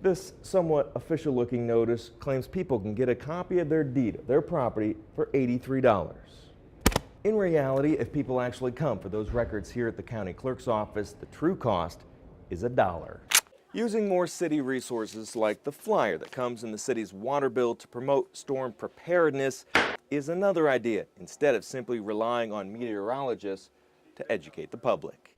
This somewhat official-looking notice claims people can get a copy of their deed of their property for $83. In reality, if people actually come for those records here at the county clerk's office, the true cost is $1. Using more city resources like the flyer that comes in the city's water bill to promote storm preparedness is another idea, instead of simply relying on meteorologists to educate the public.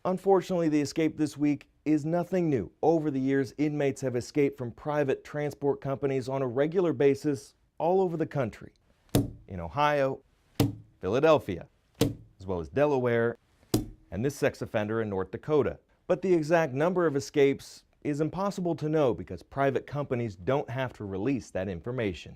Unfortunately, the escape this week is nothing new. Over the years, inmates have escaped from private transport companies on a regular basis all over the country. In Ohio, Philadelphia, as well as Delaware, and this sex offender in North Dakota. But the exact number of escapes is impossible to know because private companies don't have to release that information.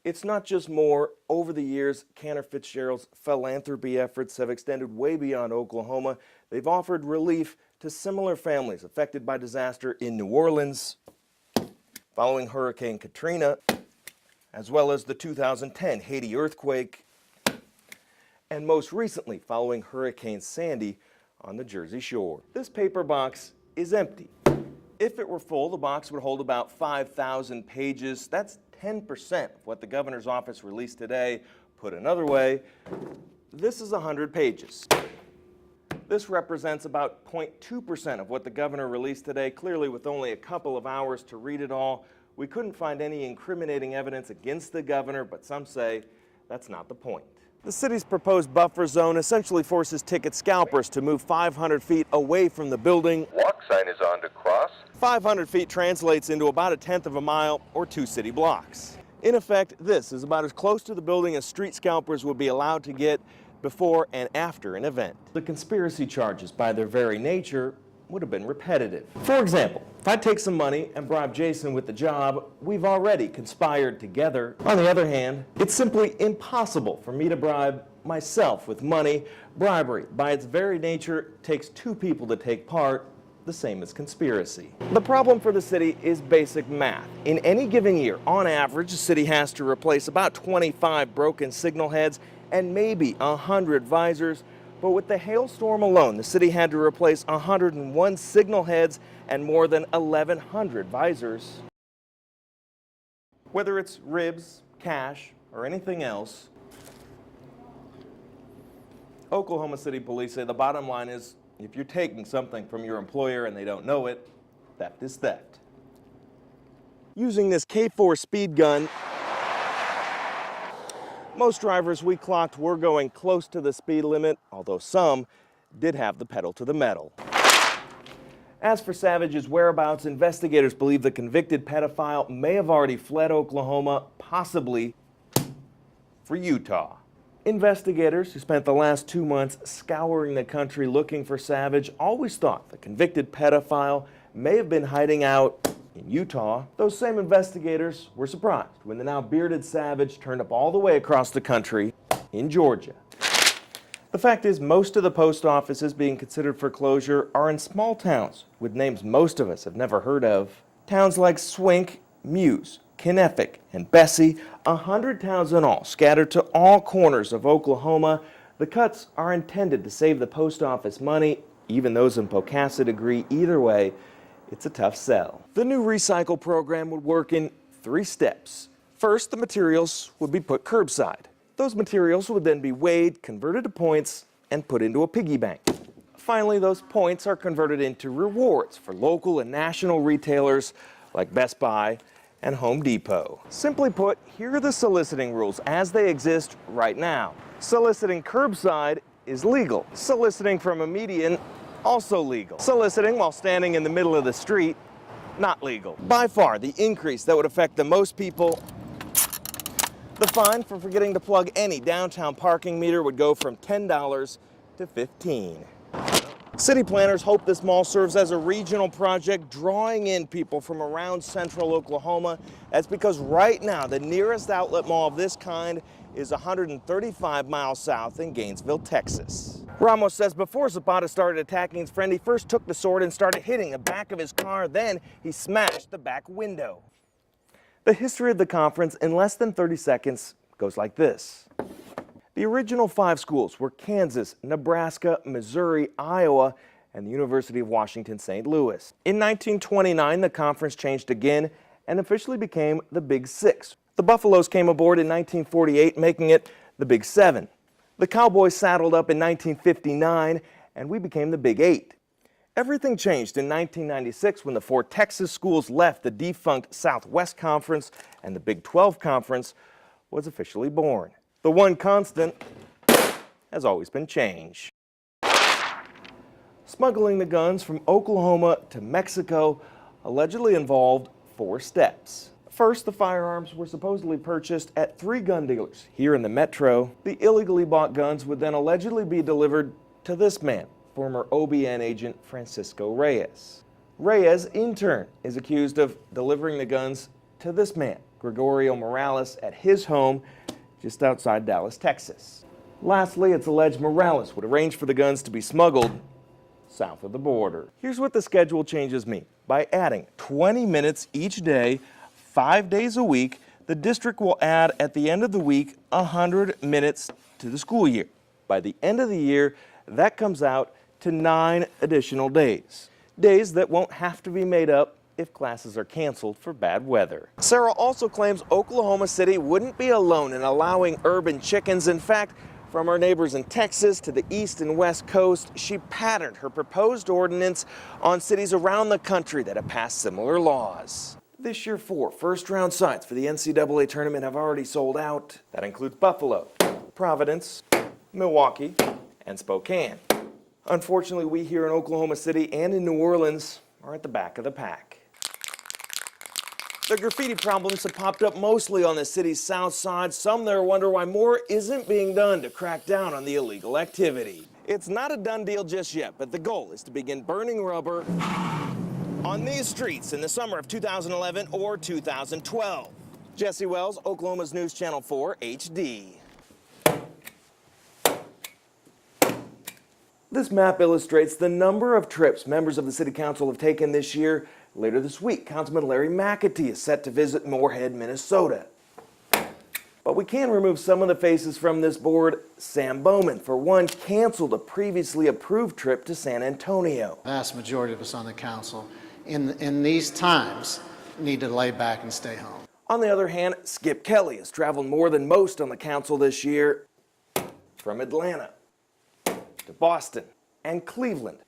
It's not just more. Over the years, Cantor Fitzgerald's philanthropy efforts have extended way beyond Oklahoma. They've offered relief to similar families affected by disaster in New Orleans, following Hurricane Katrina, as well as the 2010 Haiti earthquake, and most recently following Hurricane Sandy on the Jersey Shore. This paper box is empty. If it were full, the box would hold about 5,000 pages. That's 10% of what the governor's office released today. Put another way, this is 100 pages. This represents about 0.2% of what the governor released today. Clearly, with only a couple of hours to read it all, we couldn't find any incriminating evidence against the governor, but some say that's not the point. The city's proposed buffer zone essentially forces ticket scalpers to move 500 feet away from the building. Walk sign is on to cross. 500 feet translates into about 1/10 of a mile or 2 city blocks. In effect, this is about as close to the building as street scalpers would be allowed to get before and after an event. The conspiracy charges, by their very nature, would have been repetitive. For example, if I take some money and bribe Jason with the job, we've already conspired together. On the other hand, it's simply impossible for me to bribe myself with money. Bribery, by its very nature, takes 2 people to take part, the same as conspiracy. The problem for the city is basic math. In any given year, on average, the city has to replace about 25 broken signal heads and maybe 100 visors. But with the hailstorm alone, the city had to replace 101 signal heads and more than 1,100 visors. Whether it's ribs, cash, or anything else, Oklahoma City Police say the bottom line is, if you're taking something from your employer and they don't know it, theft is theft. Using this K4 speed gun, most drivers we clocked were going close to the speed limit, although some did have the pedal to the metal. As for Savage's whereabouts, investigators believe the convicted pedophile may have already fled Oklahoma, possibly for Utah. Investigators who spent the last 2 months scouring the country looking for Savage always thought the convicted pedophile may have been hiding out in Utah. Those same investigators were surprised when the now bearded Savage turned up all the way across the country in Georgia. The fact is, most of the post offices being considered for closure are in small towns with names most of us have never heard of. Towns like Swink, Muse, Kennefik, and Bessie, 100 towns in all, scattered to all corners of Oklahoma. The cuts are intended to save the post office money. Even those in Pocasset agree either way, it's a tough sell. The new recycle program would work in 3 steps. First, the materials would be put curbside. Those materials would then be weighed, converted to points, and put into a piggy bank. Finally, those points are converted into rewards for local and national retailers like Best Buy and Home Depot. Simply put, here are the soliciting rules as they exist right now. Soliciting curbside is legal. Soliciting from a median, also legal. Soliciting while standing in the middle of the street, not legal. By far, the increase that would affect the most people, the fine for forgetting to plug any downtown parking meter would go from $10 to $15. City planners hope this mall serves as a regional project, drawing in people from around central Oklahoma. That's because right now, the nearest outlet mall of this kind is 135 miles south in Gainesville, Texas. Ramos says before Zapata started attacking his friend, he first took the sword and started hitting the back of his car. Then he smashed the back window. The history of the conference in less than 30 seconds goes like this. The original 5 schools were Kansas, Nebraska, Missouri, Iowa, and the University of Washington, St. Louis. In 1929, the conference changed again and officially became the Big Six. The Buffaloes came aboard in 1948, making it the Big Seven. The Cowboys saddled up in 1959, and we became the Big Eight. Everything changed in 1996 when the 4 Texas schools left the defunct Southwest Conference and the Big 12 Conference was officially born. The one constant has always been change. Smuggling the guns from Oklahoma to Mexico allegedly involved 4 steps. First, the firearms were supposedly purchased at 3 gun dealers here in the metro. The illegally bought guns would then allegedly be delivered to this man, former OBN agent Francisco Reyes. Reyes, in turn, is accused of delivering the guns to this man, Gregorio Morales, at his home just outside Dallas, Texas. Lastly, it's alleged Morales would arrange for the guns to be smuggled south of the border. Here's what the schedule changes mean. By adding 20 minutes each day, 5 days a week, the district will add at the end of the week 100 minutes to the school year. By the end of the year, that comes out to 9 additional days. Days that won't have to be made up if classes are canceled for bad weather. Sarah also claims Oklahoma City wouldn't be alone in allowing urban chickens. In fact, from our neighbors in Texas to the east and west coast, she patterned her proposed ordinance on cities around the country that have passed similar laws. This year, 4 first-round sites for the NCAA tournament have already sold out. That includes Buffalo, Providence, Milwaukee, and Spokane. Unfortunately, we here in Oklahoma City and in New Orleans are at the back of the pack. The graffiti problems have popped up mostly on the city's south side. Some there wonder why more isn't being done to crack down on the illegal activity. It's not a done deal just yet, but the goal is to begin burning rubber on these streets in the summer of 2011 or 2012. Jesse Wells, Oklahoma's News Channel 4 HD. This map illustrates the number of trips members of the City Council have taken this year. Later this week, Councilman Larry McAtee is set to visit Moorhead, Minnesota. But we can remove some of the faces from this board. Sam Bowman, for one, canceled a previously approved trip to San Antonio. The vast majority of us on the council in these times need to lay back and stay home. On the other hand, Skip Kelly has traveled more than most on the council this year, from Atlanta to Boston and Cleveland.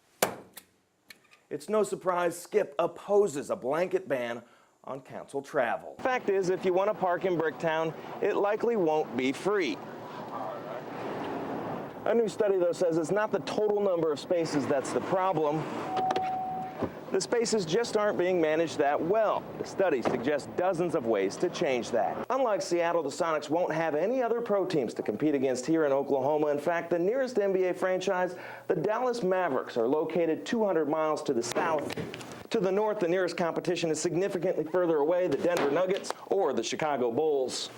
It's no surprise Skip opposes a blanket ban on council travel. Fact is, if you want to park in Bricktown, it likely won't be free. A new study, though, says it's not the total number of spaces that's the problem. The spaces just aren't being managed that well. The study suggests dozens of ways to change that. Unlike Seattle, the Sonics won't have any other pro teams to compete against here in Oklahoma. In fact, the nearest NBA franchise, the Dallas Mavericks, are located 200 miles to the south. To the north, the nearest competition is significantly further away, the Denver Nuggets or the Chicago Bulls.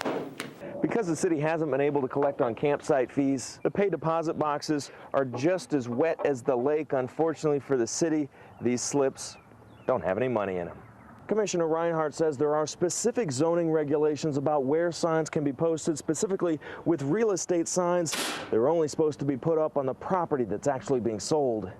Because the city hasn't been able to collect on campsite fees, the pay deposit boxes are just as wet as the lake. Unfortunately for the city, these slips don't have any money in them. Commissioner Reinhardt says there are specific zoning regulations about where signs can be posted. Specifically with real estate signs, they're only supposed to be put up on the property that's actually being sold.